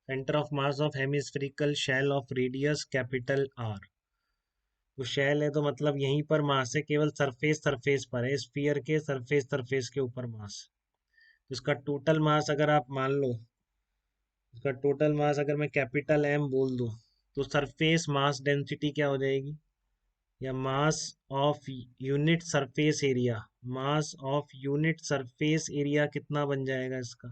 Centre of mass of hemispherical shell of radius capital R. वो shell है तो मतलब यहीं पर मास है, केवल सरफेस पर है, स्फीयर के सरफेस के ऊपर मास। इसका टोटल मास अगर आप मान लो, इसका टोटल मास अगर मैं कैपिटल एम बोल दूं, तो सरफेस मास डेंसिटी क्या हो जाएगी, या mass of unit surface area, mass of unit surface area कितना बन जाएगा इसका,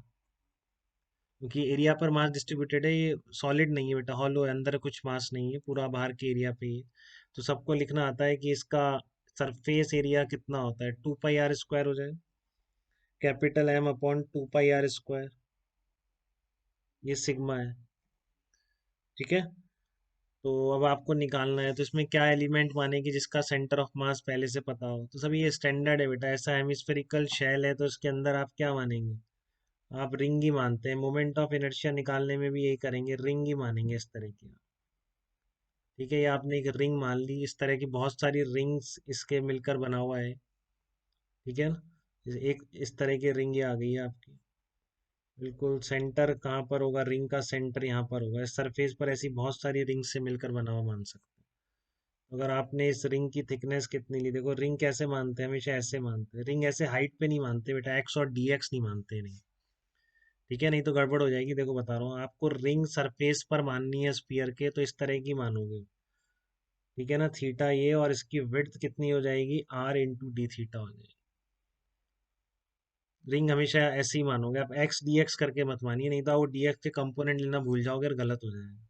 क्योंकि एरिया पर मास डिस्ट्रीब्यूटेड है, ये सॉलिड नहीं है बेटा, हॉलो है, अंदर कुछ मास नहीं है, पूरा बाहर के एरिया पे ही है। तो सबको लिखना आता है कि इसका सरफेस एरिया कितना होता है, 2 पाई आर स्क्वायर हो जाए, capital M upon 2 pi are square, ये सिग्मा है। ठीक है, तो अब आपको निकालना है, तो इसमें क्या एलिमेंट मानेगी जिसका सेंटर ऑफ मास पहले से पता हो, तो सभी ये स्टैंडर्ड है बेटा, ऐसा हेमिस्फेरिकल शेल है तो इसके अंदर आप क्या मानेंगे, आप रिंग ही मानते हैं, मोमेंट ऑफ इनर्शिया निकालने में भी यही करेंगे, रिंग ही मानेंगे इस तरह की। ठीक है, ये आपने एक रिंग मान ली, इस तरह की बहुत सारी रिंग्स इसके मिलकर बना हुआ है। ठीक है ना, एक इस तरह की रिंग ये आ गई है आपकी, बिल्कुल सेंटर कहाँ पर होगा, रिंग का सेंटर यहाँ पर होगा, इस सरफेस पर ऐसी बहुत सारी रिंग से मिलकर बना हुआ मान सकते हैं। अगर आपने इस रिंग की थिकनेस कितनी ली, देखो रिंग कैसे मानते हैं, हमेशा ऐसे मानते हैं, रिंग ऐसे हाइट पे नहीं मानते बेटा, एक्स और डी एक्स नहीं मानते नहीं। ठीक है, नहीं तो गड़बड़ हो जाएगी, देखो बता रहा हूँ आपको, रिंग सरफेस पर माननी है स्फीयर के, तो इस तरह की मानोगे। ठीक है ना, थीटा ये, और इसकी विड्थ कितनी हो जाएगी, आर इंटू डी थीटा हो जाएगी। रिंग हमेशा ऐसे ही मानोगे आप, एक्स डी एक्स करके मत मानिए, नहीं तो वो डी एक्स के कंपोनेंट लेना भूल जाओगे और गलत हो जाएगा।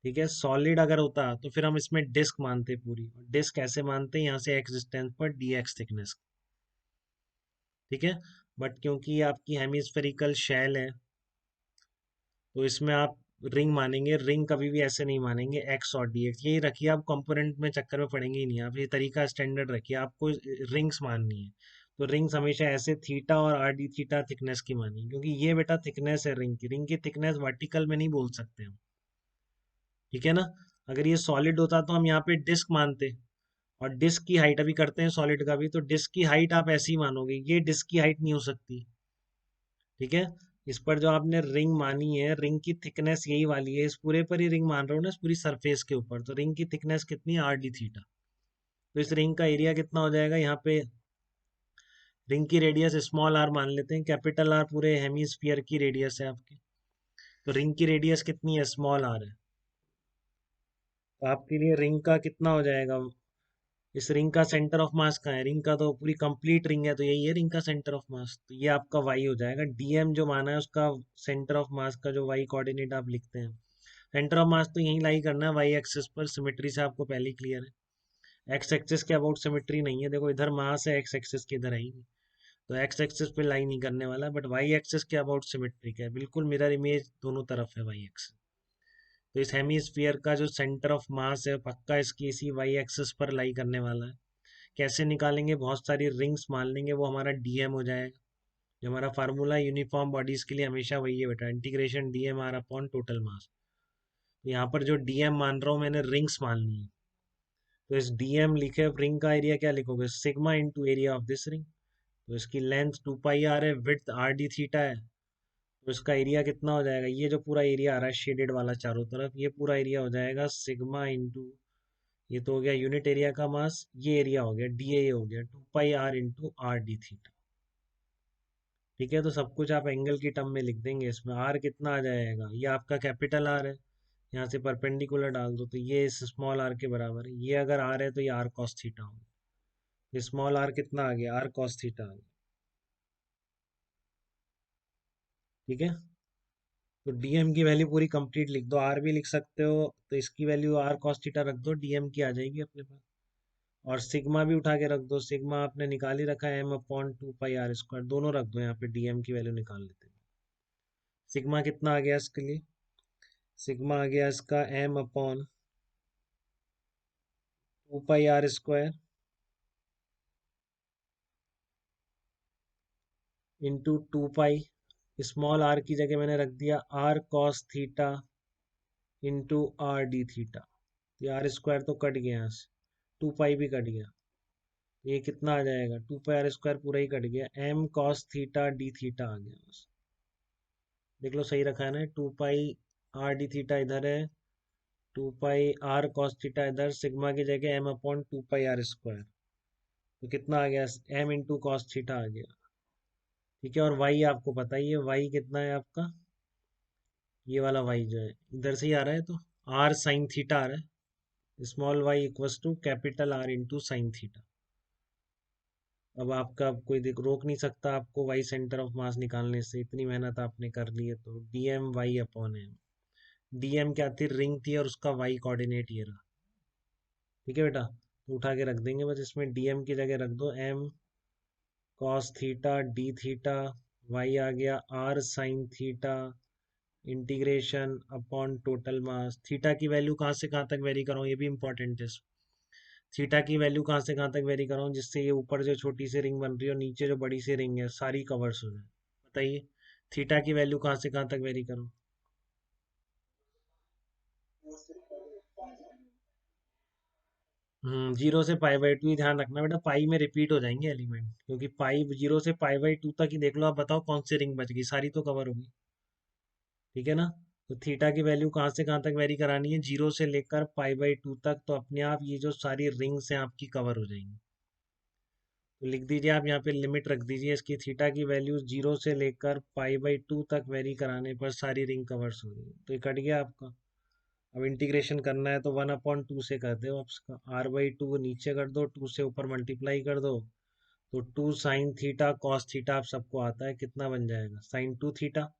ठीक है, सॉलिड अगर होता तो फिर हम इसमें डिस्क मानते पूरी, डिस्क कैसे मानते हैं, यहाँ से एक्स डिस्टेंस पर डी एक्स थिकनेस। ठीक है, बट क्योंकि ये आपकी हेमिस्फेरिकल शेल है, तो इसमें आप रिंग मानेंगे, रिंग कभी भी ऐसे नहीं मानेंगे एक्स और डी एक्स, यही रखिए, आप कंपोनेंट में चक्कर में पड़ेंगे ही नहीं, आप ये तरीका स्टैंडर्ड रखिए, आपको रिंग्स माननी है। तो रिंग्स हमेशा ऐसे थीटा और आर डी थीटा थिकनेस की मानिए, क्योंकि ये बेटा थिकनेस है रिंग की, रिंग की थिकनेस वर्टिकल में नहीं बोल सकते हम। ठीक है ना, अगर ये सॉलिड होता तो हम यहाँ पे डिस्क मानते, और डिस्क की हाइट अभी करते हैं सॉलिड का भी, तो डिस्क की हाइट आप ऐसे ही मानोगे, ये डिस्क की हाइट नहीं हो सकती। ठीक है, इस पर जो आपने रिंग मानी है, रिंग की थिकनेस यही वाली है, इस पूरे पर ही रिंग मान रहे हो ना, इस पूरी सरफेस के ऊपर, तो रिंग की थिकनेस कितनी है, आर डी थीटा। तो इस रिंग का एरिया कितना हो जाएगा, यहाँ पे रिंग की रेडियस स्मॉल आर मान लेते हैं, कैपिटल आर पूरे हेमीस्फीयर की रेडियस है आपकी, तो रिंग की रेडियस कितनी है, स्मॉल आर है। तो आपके लिए रिंग का कितना हो जाएगा, इस रिंग का सेंटर ऑफ मास कहाँ है, रिंग का तो पूरी कंप्लीट रिंग है, तो यही है रिंग का सेंटर ऑफ मास, तो ये आपका वाई हो जाएगा, डीएम जो माना है उसका सेंटर ऑफ मास का जो वाई कोऑर्डिनेट आप लिखते हैं, सेंटर ऑफ मास तो यहीं लाई करना है, वाई एक्सिस पर, सिमेट्री से आपको पहले ही क्लियर है, एक्स एक्सिस के अबाउट सिमेट्री नहीं है, देखो इधर मास है, एक्स एक्सिस के इधर है ही नहीं, तो एक्स एक्सिस पे लाई नहीं करने वाला, बट वाई एक्सिस के अबाउट सिमेट्रिक है, बिल्कुल मिरर इमेज दोनों तरफ है वाई एक्सिस। तो इस हेमीस्फीयर का जो सेंटर ऑफ मास है पक्का इसकी इसी वाई एक्सिस पर लाई करने वाला है। कैसे निकालेंगे, बहुत सारी रिंग्स मान लेंगे, वो हमारा डीएम हो जाएगा, जो हमारा फार्मूला यूनिफॉर्म बॉडीज के लिए हमेशा वही है बेटा, integration dm R upon total mass. यहाँ पर जो डीएम मान रहा हूँ मैंने, रिंग्स मान ली है, तो इस डीएम लिखे रिंग का एरिया क्या लिखोगे, sigma into area of this ring, तो इसकी लेंथ 2 पाई आर है, विड्थ आर डी थीटा है, तो इसका एरिया कितना हो जाएगा, ये जो पूरा एरिया आ रहा है शेडेड वाला चारों तरफ, ये पूरा एरिया हो जाएगा सिग्मा इंटू, ये तो हो गया यूनिट एरिया का मास, ये एरिया हो गया डी ए हो गया 2 pi r into are d theta. ठीक है, तो सब कुछ आप एंगल की टर्म में लिख देंगे, इसमें आर कितना आ जाएगा, ये आपका कैपिटल आर है, यहाँ से परपेंडिकुलर डाल दो, तो ये इस स्मॉल आर के बराबर है, ये अगर आर है तो ये आर कॉस थीटा होगा, ये स्मॉल आर कितना आ गया, आर कॉस थीटा आ गया। ठीक है, तो डीएम की वैल्यू पूरी कंप्लीट लिख दो, आर भी लिख सकते हो, तो इसकी वैल्यू आर कॉस थीटा रख दो, डीएम की आ जाएगी अपने पास, और सिग्मा भी उठा के रख दो, सिग्मा आपने निकाल ही रखा है, M upon 2 pi are square, दोनों रख दो यहाँ पे, डीएम की वैल्यू निकाल लेते हैं। सिग्मा कितना आ गया इसके लिए, सिग्मा आ गया इसका M upon 2 pi are square into 2 pi, small R की जगह मैंने रख दिया R cos theta into are d theta, ये आर स्क्वायर तो कट गया यहाँ से, 2 पाई भी कट गया, ये कितना आ जाएगा, 2 पाई आर स्क्वायर पूरा ही कट गया, M cos theta d theta आ गया बस। देख लो सही रखा है ना, 2 पाई r d थीटा इधर है, 2 पाई r cos थीटा इधर, सिग्मा की जगह m/2 पाई r स्क्वायर। तो कितना आ गया, m × cos थीटा आ गया। ठीक है, और y आपको पता ही है, y कितना है आपका, ये वाला y जो है इधर से ही आ रहा है, तो r sin थीटा आ रहा है, small y equals to capital R into sine theta. अब आपका कोई रोक नहीं सकता आपको वाई सेंटर ऑफ मास निकालने से, इतनी मेहनत आपने कर ली है। तो dm//m, dm क्या थी, रिंग थी, और उसका y कोऑर्डिनेट ये रहा। ठीक है बेटा, तो उठा के रख देंगे बस, इसमें dm की जगह रख दो m cos theta d theta, y आ गया r sin theta, integration upon total मास। थीटा की वैल्यू कहाँ से कहाँ तक वेरी कराऊँ, ये भी इंपॉर्टेंट है। थीटा की वैल्यू कहाँ से कहाँ तक वेरी कराऊँ, जिससे ये ऊपर जो छोटी सी रिंग बन रही है और नीचे जो बड़ी सी रिंग है सारी कवर्स हो जाए। बताइए, थीटा की वैल्यू कहाँ से कहाँ तक वेरी करूँ। 0 से π/2 ही ध्यान रखना बेटा, पाई में रिपीट हो जाएंगे एलिमेंट, क्योंकि पाई 0 से π/2 तक ही देख लो आप, बताओ कौन सी रिंग बच गई, सारी तो कवर होगी। ठीक है ना। तो थीटा की वैल्यू कहाँ से कहाँ तक वेरी करानी है, 0 से लेकर π/2 तक, तो अपने आप ये जो सारी रिंग्स हैं आपकी कवर हो जाएंगी। तो लिख दीजिए आप यहाँ पे, लिमिट रख दीजिए इसकी, थीटा की वैल्यू 0 से लेकर π/2 तक वेरी कराने पर सारी रिंग कवर्स हो गई। तो ये कट गया आपका। अब इंटीग्रेशन करना है तो 1/2 से कर दो, अब इसका r/2 नीचे कर दो, 2 से ऊपर मल्टीप्लाई कर दो। तो 2 sin थीटा cos थीटा आप सबको आता है, कितना बन जाएगा, sin 2 थीटा।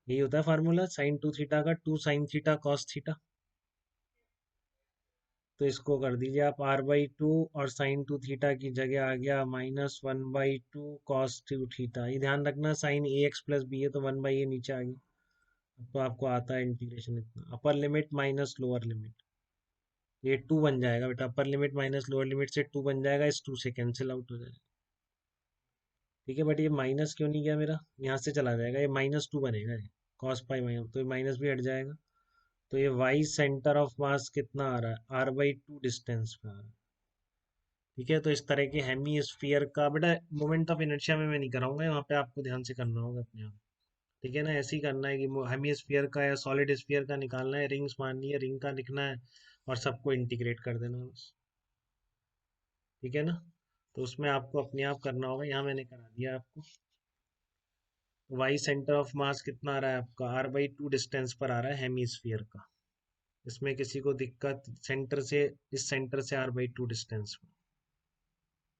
यही होता है फार्मूला, sin 2 थीटा का 2 sin थीटा cos थीटा। तो इसको कर दीजिए आप r/2, और sin 2 थीटा की जगह आ गया -1/2 cos 2 थीटा। ये ध्यान रखना, साइन ax+b है तो 1/a नीचे आ गया। अब तो आपको आता है इंटीग्रेशन इतना, upper limit minus lower limit, ये 2 बन जाएगा बेटा, upper limit minus lower limit से 2 बन जाएगा, इस 2 से कैंसिल आउट हो जाएगा। ठीक है, बट ये माइनस क्यों नहीं गया मेरा, यहाँ से चला जाएगा, ये -2 बनेगा, ये cos पाई माइनस, तो ये माइनस भी हट जाएगा। तो ये वाई सेंटर ऑफ मास कितना आ रहा है, r/2 डिस्टेंस पे आ रहा है। ठीक है, तो इस तरह के हेमी स्फीयर का बेटा, मोमेंट ऑफ इनर्शिया में मैं नहीं कराऊंगा, वहाँ पे आपको ध्यान से करना होगा अपने आप। ठीक है ना, ऐसे ही करना है कि हेमी स्फीयर का या सॉलिड स्फीयर का निकालना है, रिंग्स माननी है, रिंग का लिखना है, और सबको इंटीग्रेट कर देना है बस। ठीक है ना, तो उसमें आपको अपने आप करना होगा, यहाँ मैंने करा दिया आपको। वाई सेंटर ऑफ मास कितना आ रहा है आपका, r/2 डिस्टेंस पर आ रहा है हेमी स्फीयर का। इसमें किसी को दिक्कत, सेंटर से, इस सेंटर से r/2 डिस्टेंस पर।